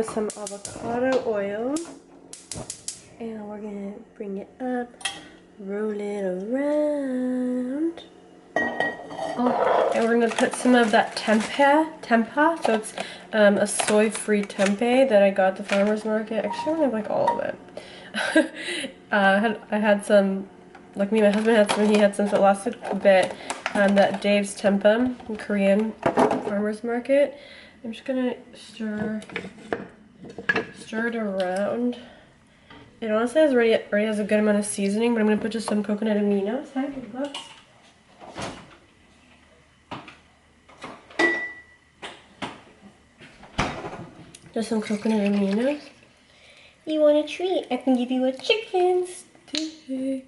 with some avocado oil. And we're gonna bring it up, roll it around. Oh, and we're gonna put some of that tempeh. So it's a soy-free tempeh that I got at the farmer's market. Actually, I don't have like all of it. I had some, like me and my husband had some, he had some, so it lasted a bit. That Dave's tempeh from Korean farmer's market. I'm just gonna stir it around. It honestly already has a good amount of seasoning, but I'm gonna put just some coconut aminos. Hi, good luck. Just some coconut aminos. You want a treat? I can give you a chicken stick.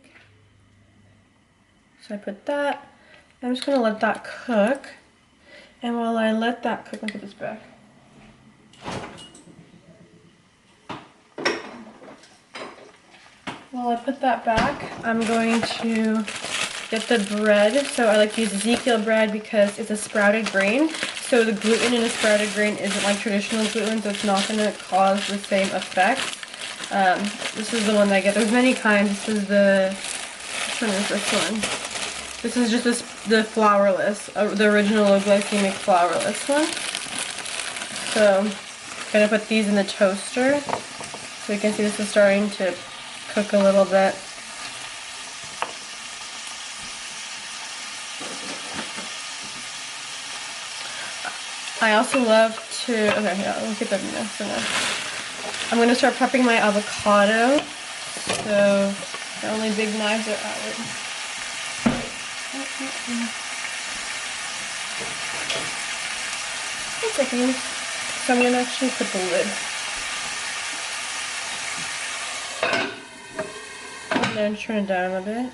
So I put that. I'm just gonna let that cook. And while I let that cook, let me put this back. While I put that back, I'm going to get the bread. So I like to use Ezekiel bread because it's a sprouted grain. So the gluten in a sprouted grain isn't like traditional gluten, so it's not going to cause the same effects. This is the one that I get. There's many kinds. This is which one is this one? This is just the flourless, the original low glycemic flourless one. So I'm going to put these in the toaster. So you can see this is starting to cook a little bit. I also love to, okay, yeah, we'll keep that in there for now. I'm going to start prepping my avocado. So the only big knives are out. 1 second. So I'm going to actually put the lid. And then turn it down a bit.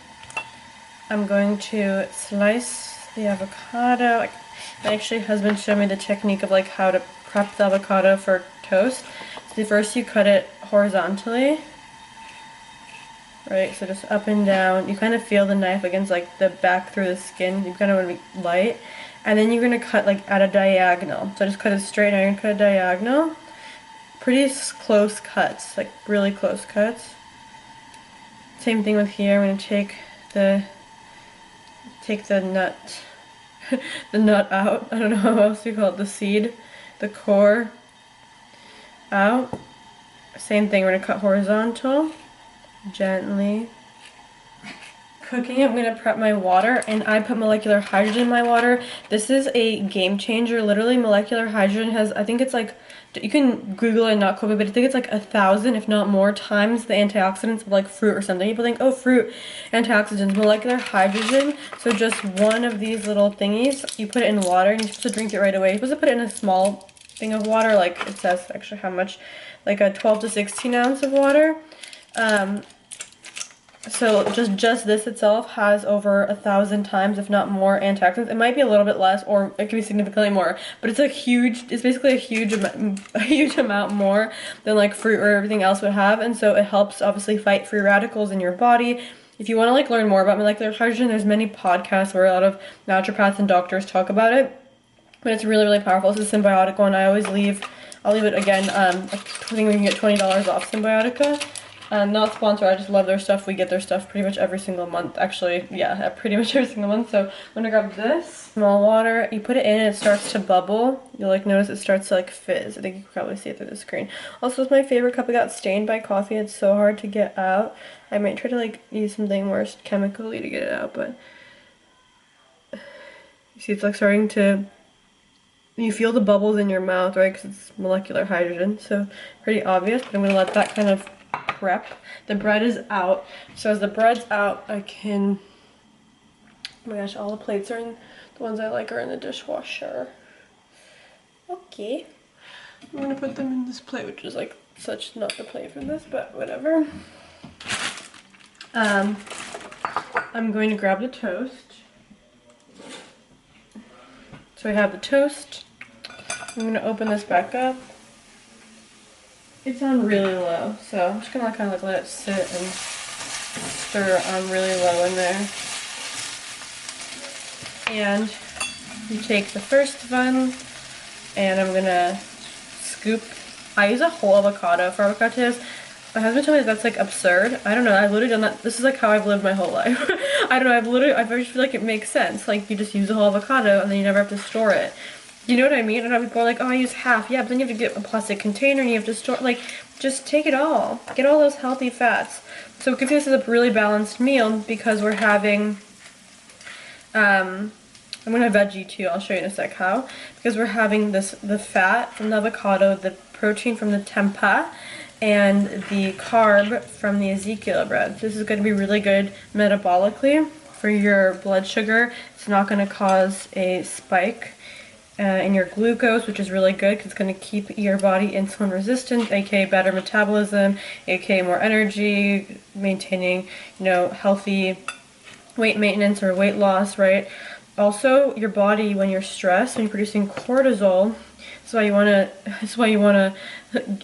I'm going to slice the avocado. Actually, husband showed me the technique of like how to prep the avocado for toast. So first you cut it horizontally, right? So just up and down. You kind of feel the knife against like the back through the skin. You kind of want to be light, and then you're gonna cut like at a diagonal. So just cut it straight. Now you're gonna cut a diagonal. Pretty close cuts, like really close cuts. Same thing with here. I'm gonna take the nut. The nut out. I don't know how else you call it. The seed, the core out. Same thing, we're gonna cut horizontal, gently. Cooking, I'm gonna prep my water, and I put molecular hydrogen in my water. This is a game changer. Literally, molecular hydrogen has, I think it's like, you can Google it and not quote me, but I think it's like 1,000, if not more, times the antioxidants of like fruit or something. People think, oh, fruit, antioxidants, molecular hydrogen. So just one of these little thingies, you put it in water, and you're supposed to drink it right away. You're supposed to put it in a small thing of water, like it says actually how much, like a 12 to 16 ounce of water. So just this itself has over 1,000 times, if not more, antioxidants. It might be a little bit less, or it could be significantly more, but it's basically a huge amount more than like fruit or everything else would have. And so it helps obviously fight free radicals in your body. If you want to like learn more about molecular hydrogen, there's many podcasts where a lot of naturopaths and doctors talk about it, but it's really, really powerful. It's a Symbiotica one. I'll leave it again. I think we can get $20 off Symbiotica. Not sponsored, I just love their stuff. We get their stuff pretty much every single month. Actually, yeah, pretty much every single month. So I'm gonna grab this small water. You put it in and it starts to bubble. You'll like notice it starts to like fizz. I think you can probably see it through the screen. Also, it's my favorite cup. It got stained by coffee. It's so hard to get out. I might try to like use something more chemically to get it out, but you see it's like starting to, you feel the bubbles in your mouth, right? Because it's molecular hydrogen, so pretty obvious. But I'm gonna let that kind of prep. The bread is out, so as the bread's out, I can, oh my gosh, all the plates are in, the ones I like are in the dishwasher. Okay, I'm gonna put them in this plate, which is like such not the plate for this, but whatever. I'm going to grab the toast. So I have the toast. I'm gonna open this back up. It's on really low, so I'm just gonna kind of like let it sit and stir on really low in there. And you take the first one, and I'm gonna scoop. I use a whole avocado for avocado toast. My husband told me that's like absurd. I don't know, I've literally done that. This is like how I've lived my whole life. I don't know, I just feel like it makes sense. Like you just use a whole avocado and then you never have to store it. You know what I mean? And I people are like, oh, I use half. Yeah, but then you have to get a plastic container and you have to store, like, just take it all. Get all those healthy fats. So give this a really balanced meal because we're having, I'm gonna have veggie too, I'll show you in a sec how. Because we're having the fat from the avocado, the protein from the tempeh, and the carb from the Ezekiel bread. This is going to be really good metabolically for your blood sugar. It's not going to cause a spike in your glucose, which is really good because it's going to keep your body insulin resistant, aka better metabolism, aka more energy, maintaining, you know, healthy weight maintenance or weight loss, right? Also, your body, when you're stressed, when you're producing cortisol, that's why you wanna,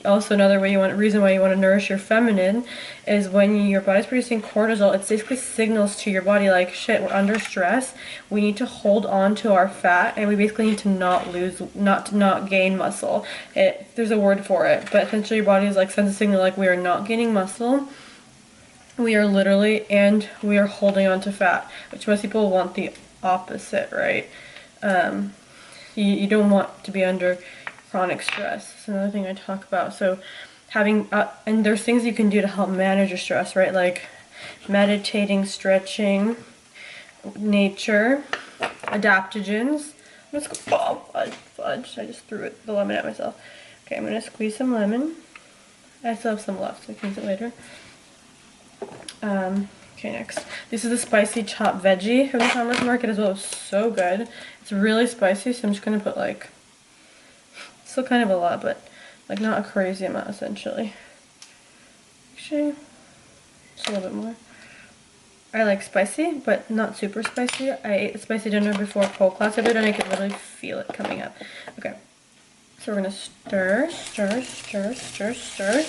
also another reason why you wanna nourish your feminine is when your body's producing cortisol, it basically signals to your body like, shit, we're under stress, we need to hold on to our fat, and we basically need to not gain muscle. There's a word for it, but essentially your body is like sends a signal like we are not gaining muscle, we are holding on to fat, which most people want the opposite, right? You don't want to be under chronic stress. It's another thing I talk about. So having, and there's things you can do to help manage your stress, right? Like meditating, stretching, nature, adaptogens. Let's go, oh, fudge. I just threw the lemon at myself. Okay, I'm gonna squeeze some lemon. I still have some left, so I can use it later. Okay, next. This is the spicy chopped veggie from the farmer's market as well. It's so good. It's really spicy, so I'm just gonna put like, still kind of a lot, but like not a crazy amount essentially. Actually, just a little bit more. I like spicy, but not super spicy. I ate a spicy dinner before pole class the other day and I could literally feel it coming up. Okay, so we're gonna stir, stir, stir, stir, stir.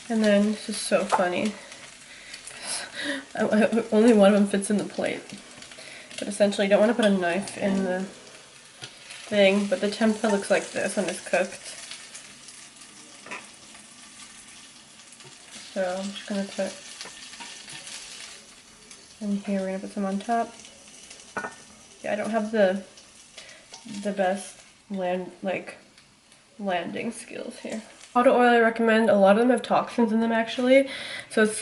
And then, this is so funny, only one of them fits in the plate. But essentially, you don't want to put a knife in the thing, but the tempeh looks like this when it's cooked. So, I'm just going to put in here, we're going to put some on top. Yeah, I don't have the best landing skills here. Olive oil I recommend. A lot of them have toxins in them actually, so I've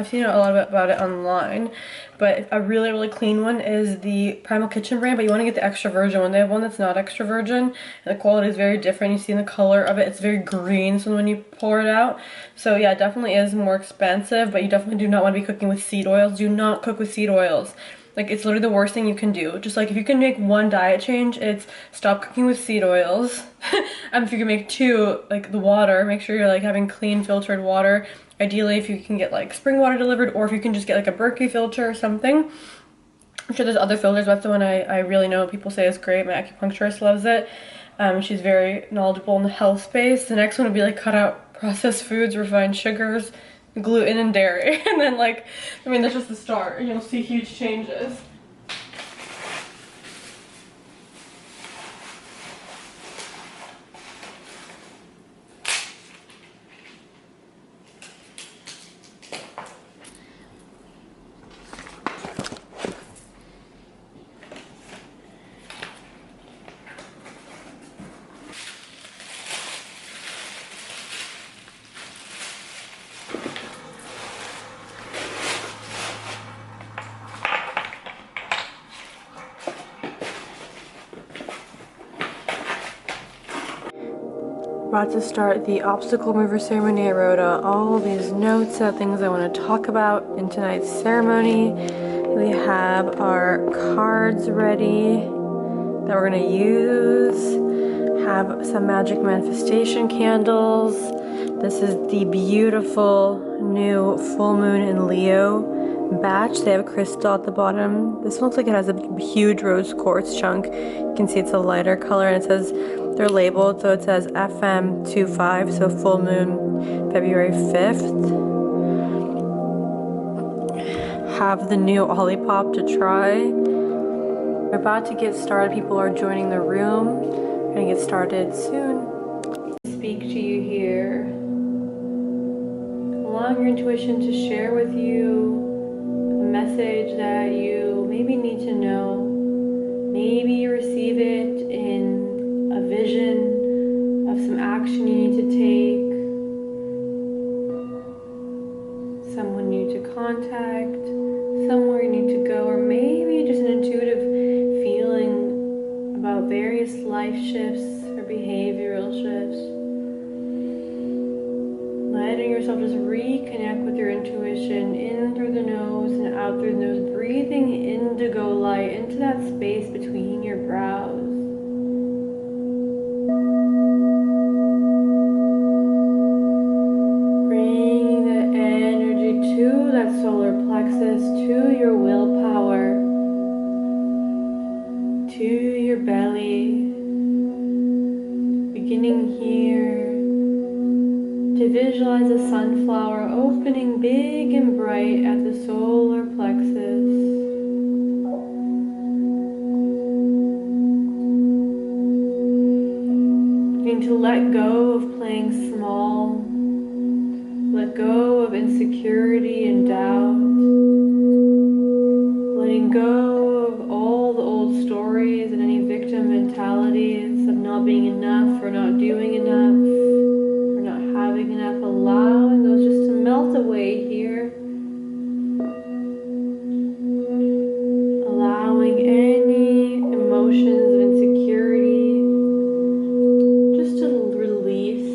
seen a lot about it online, but a really clean one is the Primal Kitchen brand, but you want to get the extra virgin one. They have one that's not extra virgin and the quality is very different. You see in the color of it, it's very green, so when you pour it out, so yeah, it definitely is more expensive, but you definitely do not want to be cooking with seed oils. Do not cook with seed oils. Like, it's literally the worst thing you can do. Just like, if you can make one diet change, it's stop cooking with seed oils. If you can make two, like the water, make sure you're like having clean filtered water. Ideally, if you can get like spring water delivered, or if you can just get like a Berkey filter or something. I'm sure there's other filters, but that's the one I really know people say is great. My acupuncturist loves it. She's very knowledgeable in the health space. The next one would be like cut out processed foods, refined sugars, gluten and dairy. And then like, I mean, that's just the start. You'll see huge changes. About to start the obstacle remover ceremony. I wrote all these notes of things I want to talk about in tonight's ceremony. We have our cards ready that we're going to use. Have some magic manifestation candles. This is the beautiful new full moon in Leo batch. They have a crystal at the bottom. This one looks like it has a huge rose quartz chunk. You can see it's a lighter color, and it says they're labeled, so it says FM25, so full moon February 5th. Have the new Olipop to try. We're about to get started. People are joining the room. We're gonna get started soon. Speak to you here. Allowing your intuition to share with you a message that you maybe need to know. Maybe you receive it in a vision of some action you need to take, someone you need to contact, somewhere you need to go, or maybe just an intuitive feeling about various life shifts or behavioral shifts. Letting yourself just reconnect with your intuition, in through the nose and out through the nose, breathing indigo light into that space between your brows. Bringing the energy to that solar plexus, to your willpower, to your belly, beginning here. To visualize a sunflower opening big and bright at the solar plexus. Beginning to let go of playing small, let go of insecurity and doubt, letting go of all the old stories and any victim mentalities of not being enough or not doing enough. Having enough, allowing those just to melt away here. Allowing any emotions of insecurity just to release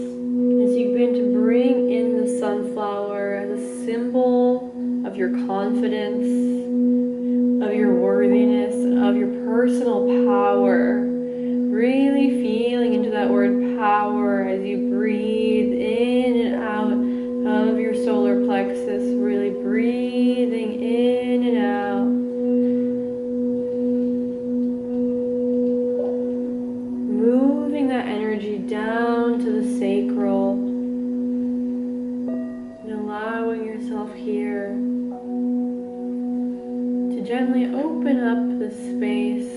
as you begin to bring in the sunflower as a symbol of your confidence, of your worthiness, and of your personal power. Really feeling into that word power as you breathe in and out of your solar plexus, really breathing in and out. Moving that energy down to the sacral and allowing yourself here to gently open up the space.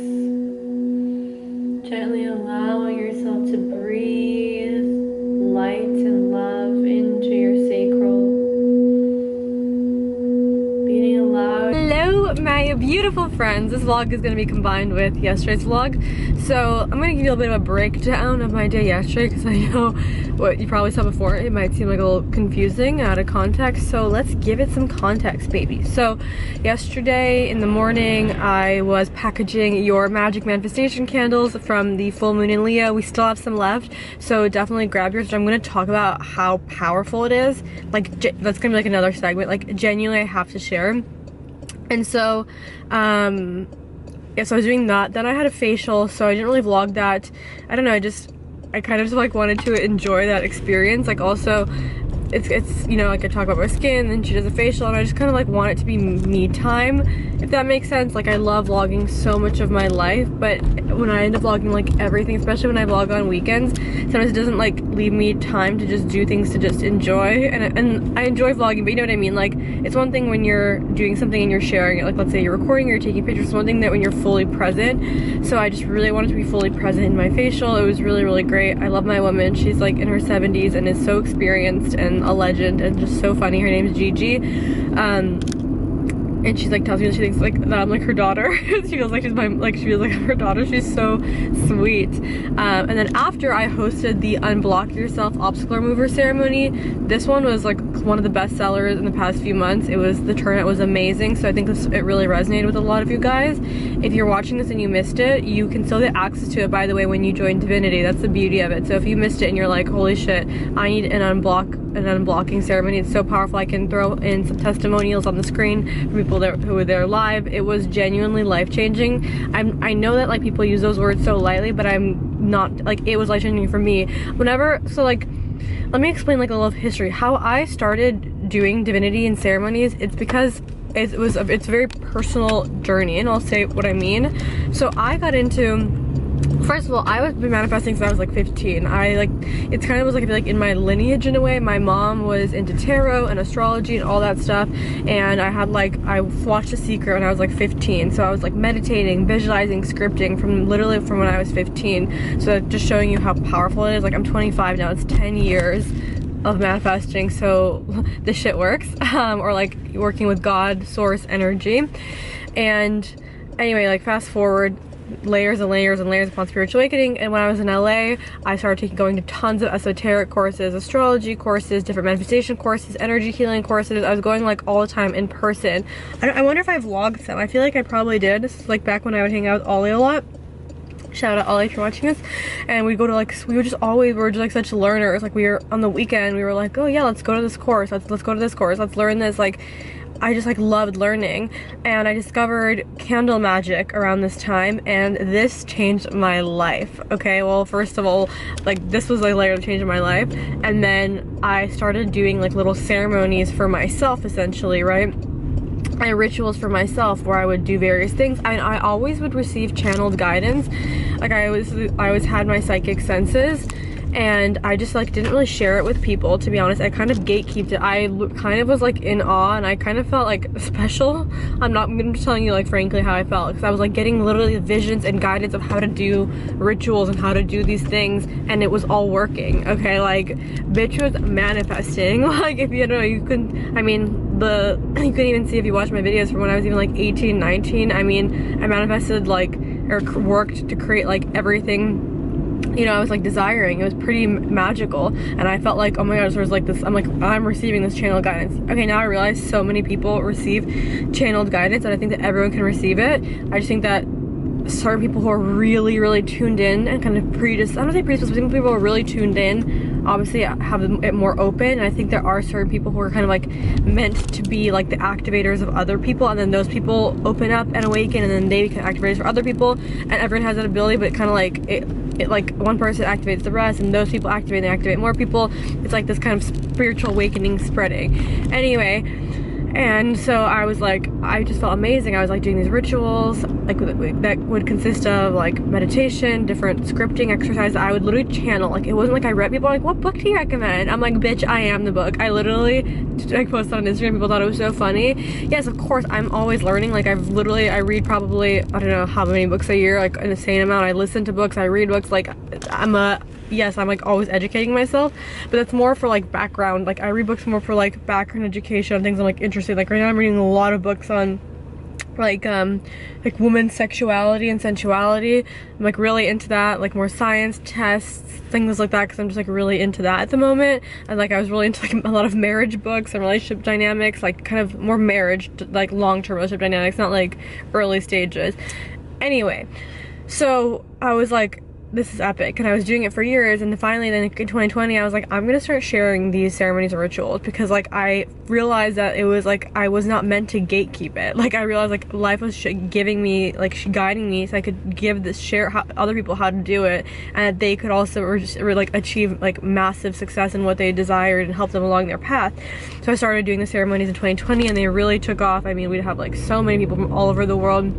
Gently allowing yourself to breathe light and love into your sacral. Being allowed. Hello, my beautiful friends. This vlog is going to be combined with yesterday's vlog. So I'm going to give you a bit of a breakdown of my day yesterday because I know what you probably saw before. It might seem like a little confusing, out of context. So let's give it some context, baby. So yesterday in the morning, I was packaging your magic manifestation candles from the full moon in Leo. We still have some left, so definitely grab yours. I'm going to talk about how powerful it is. Like, that's going to be like another segment. Like, genuinely, I have to share. And so, yeah, so I was doing that. Then I had a facial, so I didn't really vlog that. I don't know, I kind of just like wanted to enjoy that experience. Like, also, it's you know, like I talk about my skin and she does a facial and I just kind of like want it to be me time, if that makes sense. Like, I love vlogging so much of my life, but when I end up vlogging like everything, especially when I vlog on weekends, sometimes it doesn't like leave me time to just do things to just enjoy. And I enjoy vlogging, but you know what I mean? Like, it's one thing when you're doing something and you're sharing it, like let's say you're recording or you're taking pictures. It's one thing that when you're fully present. So I just really wanted to be fully present in my facial. It was really, really great. I love my woman. She's like in her 70s and is so experienced and a legend and just so funny. Her name is Gigi. And she's like tells me that she thinks like that I'm like her daughter. She feels like she's my, like she feels like her daughter. She's so sweet. And then after I hosted the Unblock Yourself Obstacle Remover ceremony, this one was like one of the best sellers in the past few months. The turnout was amazing, so I think it really resonated with a lot of you guys. If you're watching this and you missed it, you can still get access to it, by the way, when you join Divinity. That's the beauty of it. So if you missed it and you're like, holy shit, I need an unblocking ceremony, it's so powerful. I can throw in some testimonials on the screen for people who were there live. It was genuinely life-changing. I know that like people use those words so lightly, but I'm not, like, it was life-changing for me. So like, let me explain like a little history. How I started doing divinity and ceremonies, it's because it's a very personal journey, and I'll say what I mean. So I got into First of all, I was manifesting since I was like 15. It's kind of was like, I feel like in my lineage in a way. My mom was into tarot and astrology and all that stuff, and I watched The Secret when I was like 15. So I was like meditating, visualizing, scripting from literally from when I was 15. So just showing you how powerful it is. Like I'm 25 now, it's 10 years of manifesting, so this shit works. Or like working with God, source, energy. And anyway, like fast forward, layers and layers and layers upon spiritual awakening, and when I was in LA, I started going to tons of esoteric courses, astrology courses, different manifestation courses, energy healing courses. I was going like all the time in person. I wonder if I vlogged them. I feel like I probably did. This is like back when I would hang out with Ollie a lot. Shout out Ollie if you're watching this. And we'd go to like, we were just like such learners. Like we were on the weekend, we were like, oh yeah, let's go to this course, let's go to this course, let's learn this. Like I just like loved learning, and I discovered candle magic around this time, and this changed my life. Okay, well, first of all, like this was a layer of change in my life, and then I started doing like little ceremonies for myself, essentially, right? And rituals for myself where I would do various things. I mean, I always would receive channeled guidance. Like I always had my psychic senses, and I just like didn't really share it with people, to be honest. I kind of gatekeeped it. I kind of was like in awe, and I kind of felt like special. I'm just telling you like frankly how I felt, because I was like getting literally visions and guidance of how to do rituals and how to do these things, and it was all working. Okay, like bitch was manifesting. Like if you know, you couldn't, I mean, you couldn't even see if you watched my videos from when I was even like 18, 19. I mean, I manifested like, or worked to create like everything, you know, I was like desiring. It was pretty magical, and I felt like, oh my gosh, there's like this, I'm receiving this channel guidance. Okay, now I realize so many people receive channeled guidance, and I think that everyone can receive it. I just think that certain people who are really, really tuned in and kind of I don't say predisposed, but people who are really tuned in obviously have it more open. And I think there are certain people who are kind of like meant to be like the activators of other people, and then those people open up and awaken, and then they become activators for other people, and everyone has that ability, but it kind of like it like one person activates the rest, and those people activate, and they activate more people. It's like this kind of spiritual awakening spreading. Anyway, and so I was like, I just felt amazing. I was like doing these rituals like that would consist of like meditation, different scripting exercises. I would literally channel. Like it wasn't like I read, people like, what book do you recommend? I'm like, bitch, I am the book. I literally like posted on Instagram, people thought it was so funny. Yes, of course, I'm always learning. Like I read probably, I don't know how many books a year, like an insane amount. I listen to books, I read books. Like yes, I'm like always educating myself, but that's more for like background. Like I read books more for like background education on things I'm like interested in. Like right now I'm reading a lot of books on like women's sexuality and sensuality. I'm like really into that, like more science, tests, things like that, because I'm just like really into that at the moment. And like I was really into like a lot of marriage books and relationship dynamics, like kind of more marriage, like long-term relationship dynamics, not like early stages. Anyway, so I was like, this is epic, and I was doing it for years, and then finally then in 2020 I was like, I'm gonna start sharing these ceremonies and rituals, because like I realized that it was like I was not meant to gatekeep it. Like I realized like life was giving me, like guiding me, so I could give this, share other people how to do it, and that they could also like achieve like massive success in what they desired and help them along their path. So I started doing the ceremonies in 2020, and they really took off. I mean, we'd have like so many people from all over the world.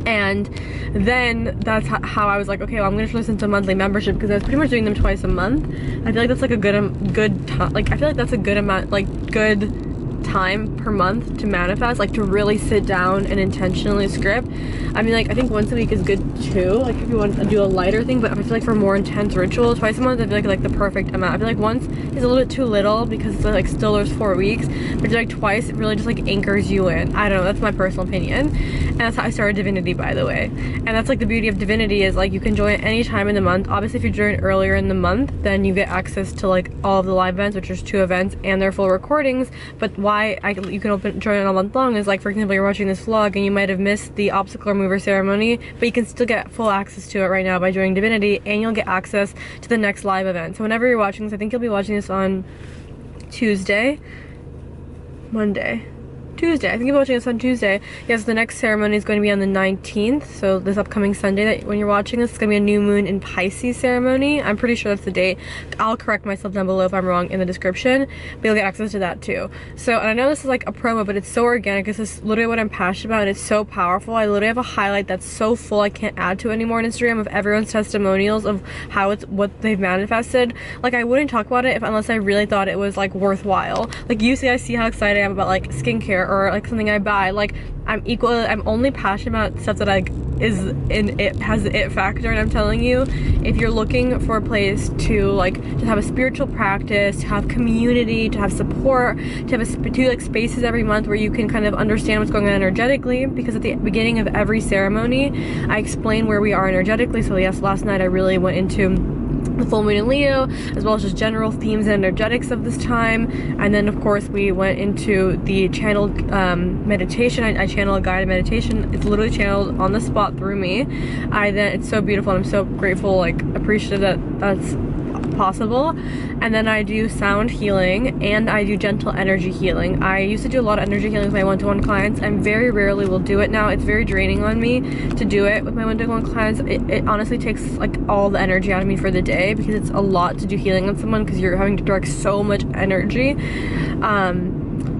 And then that's how I was like, okay, well, I'm gonna listen to a monthly membership, because I was pretty much doing them twice a month. I feel like that's like a good time. Like I feel like that's a good amount, like good time per month to manifest, like to really sit down and intentionally script. I mean, like I think once a week is good too, like if you want to do a lighter thing, but I feel like for more intense rituals, twice a month I feel like the perfect amount. I feel like once is a little bit too little, because it's like still there's 4 weeks, but like twice it really just like anchors you in. I don't know, that's my personal opinion. And that's how I started Divinity, by the way. And that's like the beauty of Divinity, is like you can join any time in the month. Obviously if you join earlier in the month, then you get access to like all of the live events, which is 2 events and their full recordings. But why you can join it all month long is like, for example, you're watching this vlog and you might have missed the obstacle remover ceremony, but you can still get full access to it right now by joining Divinity, and you'll get access to the next live event. So whenever you're watching this, I think you'll be watching this on Monday, Tuesday. I think you're watching this on Tuesday. Yes, the next ceremony is going to be on the 19th. So this upcoming Sunday that when you're watching this, it's going to be a new moon in Pisces ceremony. I'm pretty sure that's the date. I'll correct myself down below if I'm wrong in the description, but you'll get access to that too. So, and I know this is like a promo, but it's so organic. This is literally what I'm passionate about, and it's so powerful. I literally have a highlight that's so full I can't add to anymore on Instagram of everyone's testimonials of how it's what they've manifested. Like, I wouldn't talk about it unless I really thought it was like worthwhile. Like, you see, I see how excited I am about like skincare or like something I buy. Like, I'm only passionate about stuff that like has the it factor. And I'm telling you, if you're looking for a place to like just have a spiritual practice, to have community, to have support, to have two like spaces every month where you can kind of understand what's going on energetically, because at the beginning of every ceremony I explain where we are energetically. So yes, last night I really went into the full moon in Leo, as well as just general themes and energetics of this time. And then of course we went into the channeled meditation. I channel a guided meditation. It's literally channeled on the spot through me. It's so beautiful, and I'm so grateful, like appreciative that that's possible. And then I do sound healing and I do gentle energy healing. I used to do a lot of energy healing with my one-to-one clients. I very rarely will do it now. It's very draining on me to do it with my one-to-one clients. It honestly takes like all the energy out of me for the day, because it's a lot to do healing on someone, because you're having to direct so much energy.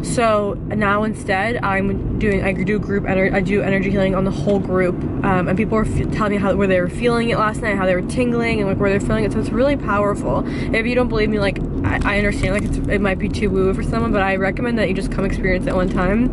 So now instead I do energy healing on the whole group, and people were telling me where they were feeling it last night, how they were tingling, and like where they're feeling it. So it's really powerful. If you don't believe me, like I understand, like it might be too woo for someone, but I recommend that you just come experience it one time.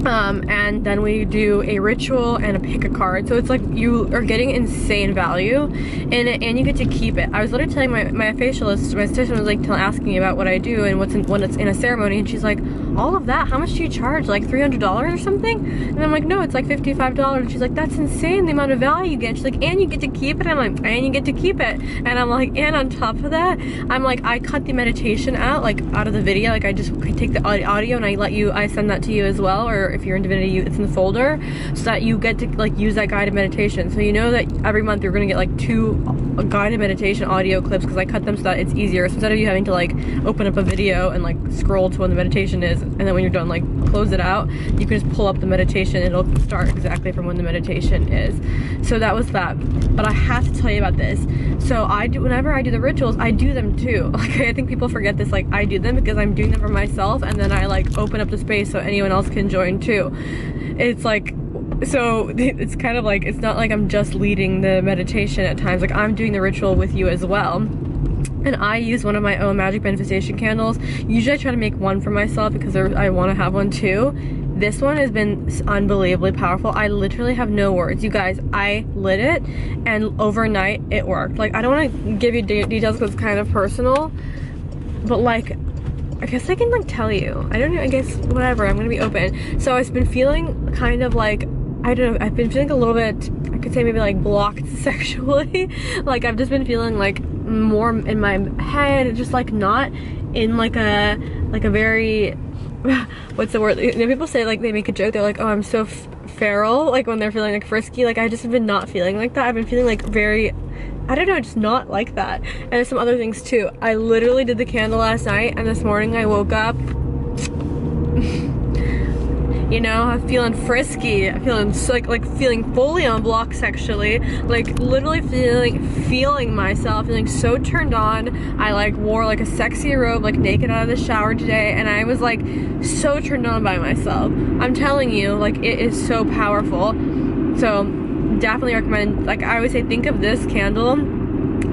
And then we do a ritual and a pick a card. So it's like you are getting insane value in it, and you get to keep it. I was literally telling my facialist, my esthetician was like asking me about what I do and when it's in a ceremony, and she's like, all of that, how much do you charge? Like $300 or something? And I'm like, no, it's like $55. And she's like, that's insane, the amount of value you get. She's like, and you get to keep it. And I'm like, and you get to keep it. And I'm like, and on top of that, I'm like, I cut the meditation out of the video. Like I just take the audio and I send that to you as well, or if you're in Divinity, it's in the folder, so that you get to like use that guided meditation. So you know that every month you're gonna get like 2 guided meditation audio clips, because I cut them so that it's easier. So instead of you having to like open up a video and like scroll to when the meditation is, and then when you're done, like close it out, you can just pull up the meditation and it'll start exactly from when the meditation is. So that was that. But I have to tell you about this. So whenever I do the rituals, I do them too. Like I think people forget this, like I do them because I'm doing them for myself, and then I like open up the space so anyone else can join too. It's like, so it's kind of like, it's not like I'm just leading the meditation at times, like I'm doing the ritual with you as well. And I use one of my own magic manifestation candles. Usually I try to make one for myself because I want to have one too. This one has been unbelievably powerful. I literally have no words. You guys, I lit it and overnight it worked. Like I don't want to give you details because it's kind of personal, but like I guess I can like tell you. I don't know, I guess whatever, I'm gonna be open. So I've been feeling kind of like, I don't know, I've been feeling a little bit, I could say maybe like blocked sexually. Like I've just been feeling like more in my head, just like not in like a very, what's the word? You know, people say, like they make a joke, they're like, oh, I'm so feral, like when they're feeling like frisky. Like I just have been not feeling like that. I've been feeling like very, I don't know, just not like that. And there's some other things too. I literally did the candle last night, and this morning I woke up, you know, I'm feeling frisky. I'm feeling like feeling fully unblocked sexually. Like literally feeling myself, feeling so turned on. I like wore like a sexy robe, like naked out of the shower today, and I was like so turned on by myself. I'm telling you, like it is so powerful. So definitely recommend, like I always say, think of this candle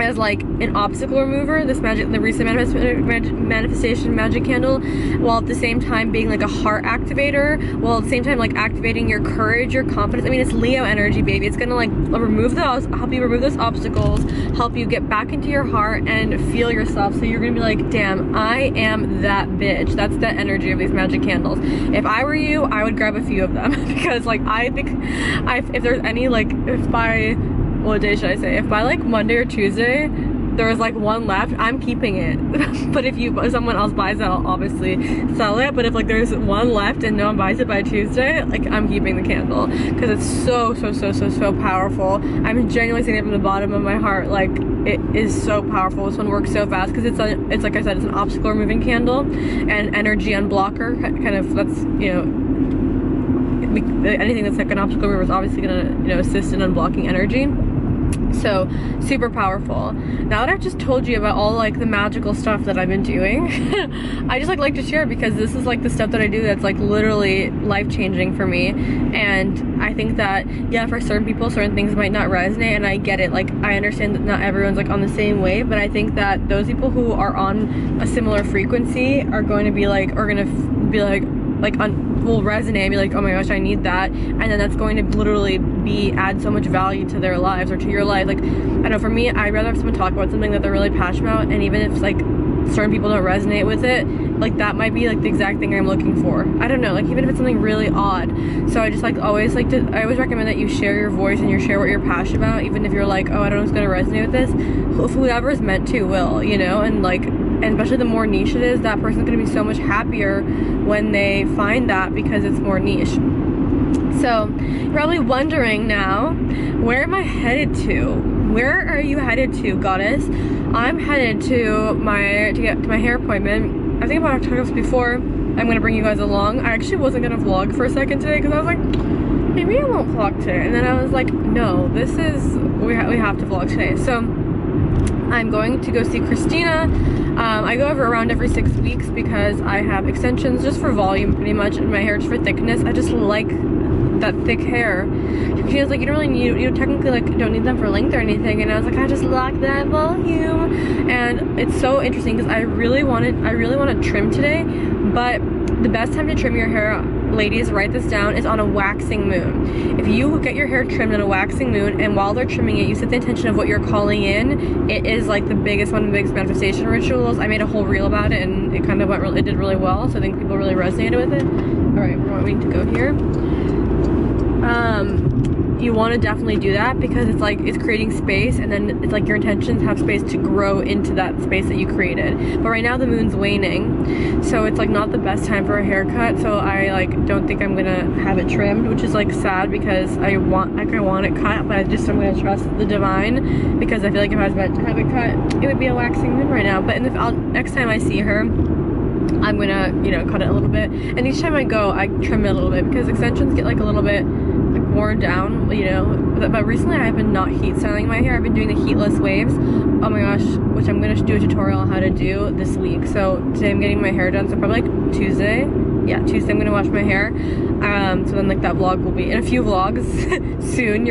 as like an obstacle remover, the recent manifestation magic candle, while at the same time being like a heart activator, while at the same time like activating your courage, your confidence. I mean, it's Leo energy, baby. It's gonna like help you remove those obstacles, help you get back into your heart and feel yourself. So you're gonna be like, damn, I am that bitch. That's the energy of these magic candles. If I were you, I would grab a few of them because like I think if there's any, like if by, what day should I say? If by like Monday or Tuesday there was like one left, I'm keeping it. But if someone else buys it, I'll obviously sell it. But if like there's one left and no one buys it by Tuesday, like I'm keeping the candle because it's so powerful. I'm genuinely saying it from the bottom of my heart. Like it is so powerful. This one works so fast because it's like I said, it's an obstacle removing candle and energy unblocker. Kind of, that's, you know, anything that's like an obstacle remover is obviously gonna, you know, assist in unblocking energy. So super powerful. Now that I've just told you about all like the magical stuff that I've been doing, I just like to share, because this is like the stuff that I do that's like literally life-changing for me. And I think that, yeah, for certain people certain things might not resonate, and I get it. Like, I understand that not everyone's like on the same wave, but I think that those people who are on a similar frequency are going to be like, are gonna be like will resonate and be like, oh my gosh, I need that. And then that's going to literally add so much value to their lives or to your life. Like, I know for me, I'd rather have someone talk about something that they're really passionate about, and even if like certain people don't resonate with it, like that might be like the exact thing I'm looking for. I don't know, like even if it's something really odd. So I just like always I always recommend that you share your voice and you share what you're passionate about, even if you're like, oh, I don't know what's gonna resonate with this. Whoever is meant to will, you know. And like, and especially the more niche it is, that person's gonna be so much happier when they find that, because it's more niche. So you're probably wondering now, where am I headed to? Where are you headed to, goddess? I'm headed to get to my hair appointment. I think I've talked about this before. I'm gonna bring you guys along. I actually wasn't gonna vlog for a second today because I was like, maybe I won't vlog today. And then I was like, no, this is, we have to vlog today. So I'm going to go see Christina. I go around every 6 weeks because I have extensions just for volume pretty much, and my hair just for thickness. I just like that thick hair. She was like, you don't really need, you technically like don't need them for length or anything. And I was like, I just like that volume. And it's so interesting because I really want to trim today, but the best time to trim your hair, ladies, write this down, is on a waxing moon. If you get your hair trimmed on a waxing moon, and while they're trimming it, you set the intention of what you're calling in, it is like the biggest, one of the biggest manifestation rituals. I made a whole reel about it, and it kind of it did really well, so I think people really resonated with it. All right, we're wanting to go here. You want to definitely do that because it's like, it's creating space, and then it's like your intentions have space to grow into that space that you created. But right now the moon's waning, so it's like not the best time for a haircut. So I like don't think I'm gonna have it trimmed, which is like sad because I want it cut, but I'm gonna trust the divine, because I feel like if I was meant to have it cut, it would be a waxing moon right now. But next time I see her, I'm gonna, you know, cut it a little bit, and each time I go, I trim it a little bit because extensions get like a little bit like worn down, you know. But recently I've been not heat styling my hair. I've been doing the heatless waves, oh my gosh, which I'm gonna do a tutorial on how to do this week. So today I'm getting my hair done, so probably like Tuesday. Yeah, Tuesday I'm gonna wash my hair. So then like that vlog will be in a few vlogs soon.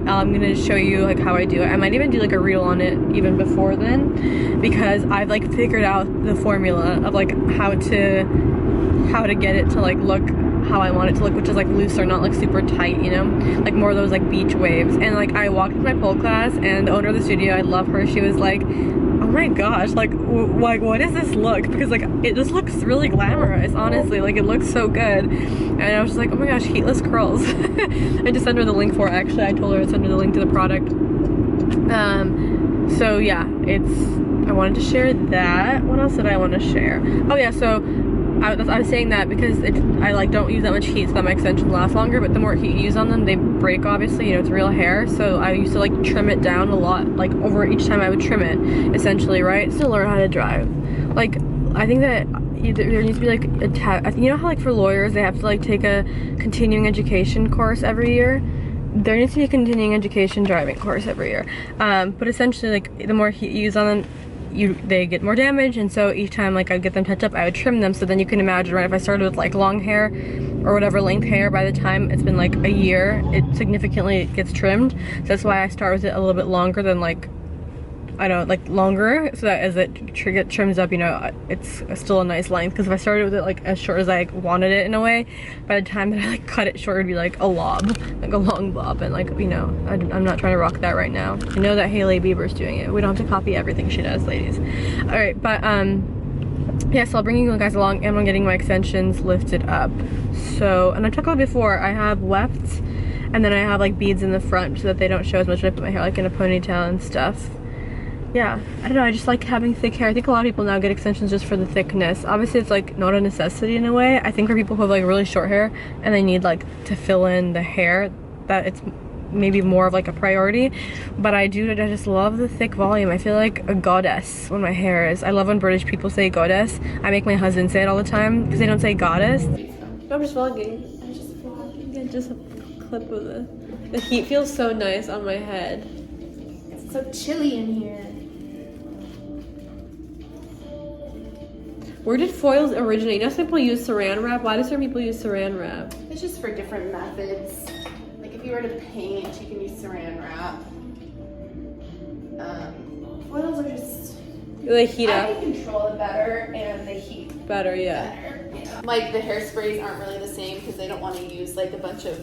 I'm gonna show you like how I do it. I might even do like a reel on it even before then, because I've like figured out the formula of like how to get it to like look how I want it to look, which is like looser, not like super tight, you know, like more of those like beach waves. And like I walked into my pole class, and the owner of the studio, I love her, she was like, oh my gosh, like what is this look? Because like it just looks really glamorous, honestly, like it looks so good. And I was just like, oh my gosh, heatless curls. I just sent her the link for it. Actually, I told her to send her the link to the product. So yeah, I wanted to share that. What else did I want to share? Oh yeah, so I was saying that because I like don't use that much heat so that my extensions last longer, but the more heat you use on them, they break, obviously, you know, it's real hair. So I used to like trim it down a lot, like over each time I would trim it, essentially, right? To learn how to drive. Like, I think that there needs to be like you know how like for lawyers they have to like take a continuing education course every year? There needs to be a continuing education driving course every year. But essentially, like the more heat you use on them, they get more damage, and so each time like I'd get them touched up, I would trim them. So then you can imagine, right, if I started with like long hair or whatever length hair, by the time it's been like a year, it significantly gets trimmed. So that's why I start with it a little bit longer than like, I don't like longer, so that as it trims up, you know, it's still a nice length. Because if I started with it like as short as I wanted it in a way, by the time that I like cut it short, it'd be like a lob, like a long bob. And like, you know, I'm not trying to rock that right now. I know that Hailey Bieber's doing it. We don't have to copy everything she does, ladies. All right, but yeah, so I'll bring you guys along, and I'm getting my extensions lifted up. So, and I talked about before, I have wefts, and then I have like beads in the front so that they don't show as much when I put my hair like in a ponytail and stuff. Yeah, I don't know, I just like having thick hair. I think a lot of people now get extensions just for the thickness. Obviously it's like not a necessity in a way. I think for people who have like really short hair and they need like to fill in the hair, that it's maybe more of like a priority, but I just love the thick volume. I feel like a goddess when my hair is. I love when British people say goddess. I make my husband say it all the time because they don't say goddess. No, I'm just vlogging. Yeah, just a clip of it. The heat feels so nice on my head. It's so chilly in here. Where did foils originate? You know some people use saran wrap. Why do some people use saran wrap? It's just for different methods. Like if you were to paint, you can use saran wrap. Foils are just... They heat up. I can control it better and they heat Better, yeah. better. Yeah. Like the hairsprays aren't really the same because they don't want to use like a bunch of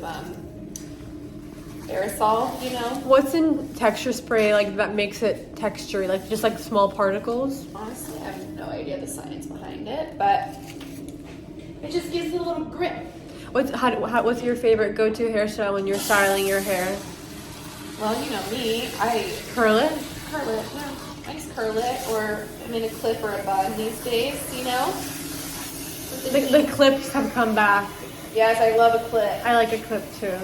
aerosol, you know? What's in texture spray like that makes it textury? Like just like small particles? Honestly, I have no idea the science behind it, but it just gives it a little grip. What's your favorite go-to hairstyle when you're styling your hair? Well, you know me, I Curl it? curl it. Yeah, I just curl it, or I'm in a clip or a bun these days, you know? The clips have come back. Yes, I love a clip. I like a clip too.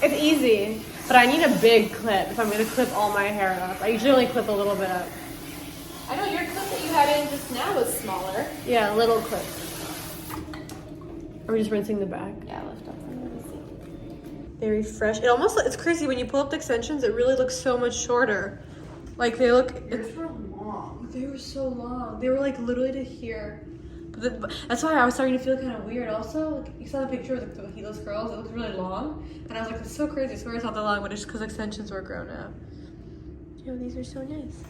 It's easy, but I need a big clip if I'm gonna clip all my hair up. I usually only clip a little bit up. I know your clip that you had in just now was smaller. Yeah, a little clip. Are we just rinsing the back? Yeah, lift up. Let me see. Very fresh. It's crazy when you pull up the extensions, it really looks so much shorter. Like they look, Yours were long. they were so long. They were like literally to here. But that's why I was starting to feel kind of weird also. Like, you saw the picture of the heatless curls, it looks really long. And I was like, it's so crazy, I swear it's not that long, but it's just because extensions were grown out. You know, these are so nice.